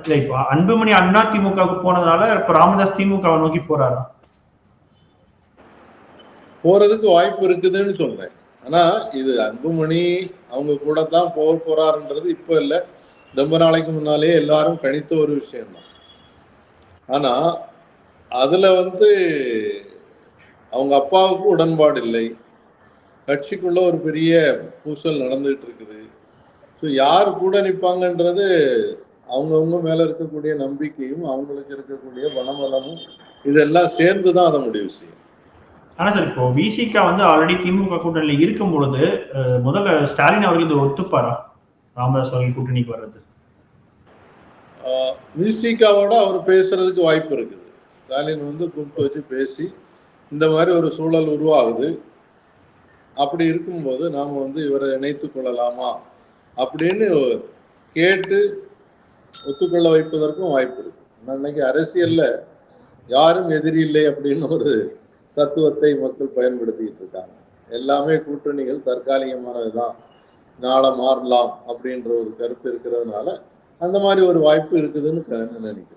இல்ல இப்போ அன்புமணி அண்ணா திமுகவுக்கு போனதுனால இப்ப ராமதாஸ் திமுகவை நோக்கி போறாரா? போறதுக்கு வாய்ப்பு இருக்குதுன்னு சொல்றேன். ஆனா இது அன்புமணி அவங்க கூட தான் போக போறாருன்றது இப்ப இல்ல, ரொம்ப நாளைக்கு முன்னாலே எல்லாரும் கணித்த ஒரு விஷயம்தான். ஆனா அதுல அவங்க அப்பாவுக்கு உடன்பாடு இல்லை, கட்சிக்குள்ள ஒரு பெரிய பூசல் நடந்துட்டு இருக்குது. யார் கூட நிற்பாங்கன்றது அவங்கவுங்க மேல இருக்கக்கூடிய நம்பிக்கையும் அவங்களுக்கு இருக்கக்கூடிய பணபலமும் இதெல்லாம் சேர்ந்துதான் அதை முடிவு செய்யும். ஆனா சார் இப்போ விசிகா ஆல்ரெடி திமுக கூட்டணியில இருக்கும் பொழுது முதல்ல ஸ்டாலின் அவர்கள் இது ஒத்துப்பாரா ராமதாஸ் அவர்கள் கூட்டணிக்கு வர்றது? விசிகாவோட அவர் பேசுறதுக்கு வாய்ப்பு இருக்குது. ஸ்டாலின் கூப்பிட்டு வச்சு பேசி இந்த மாதிரி ஒரு சூழல் உருவாகுது, அப்படி இருக்கும்போது நாம இவரை இணைத்துக் கொள்ளலாமா அப்படின்னு கேட்டு ஒத்துக்கொள்ள வைப்பதற்கும் வாய்ப்பு இருக்கு. அன்னைக்கு அரசியல்ல யாரும் எதிரி இல்லை அப்படின்னு ஒரு தத்துவத்தை மக்கள் பயன்படுத்திட்டு இருக்காங்க. எல்லாமே கூட்டணிகள் தற்காலிகமானதுதான், நாளை மாறலாம் அப்படின்ற ஒரு கருத்து இருக்கிறதுனால அந்த மாதிரி ஒரு வாய்ப்பு இருக்குதுன்னு நினைக்கிறேன்.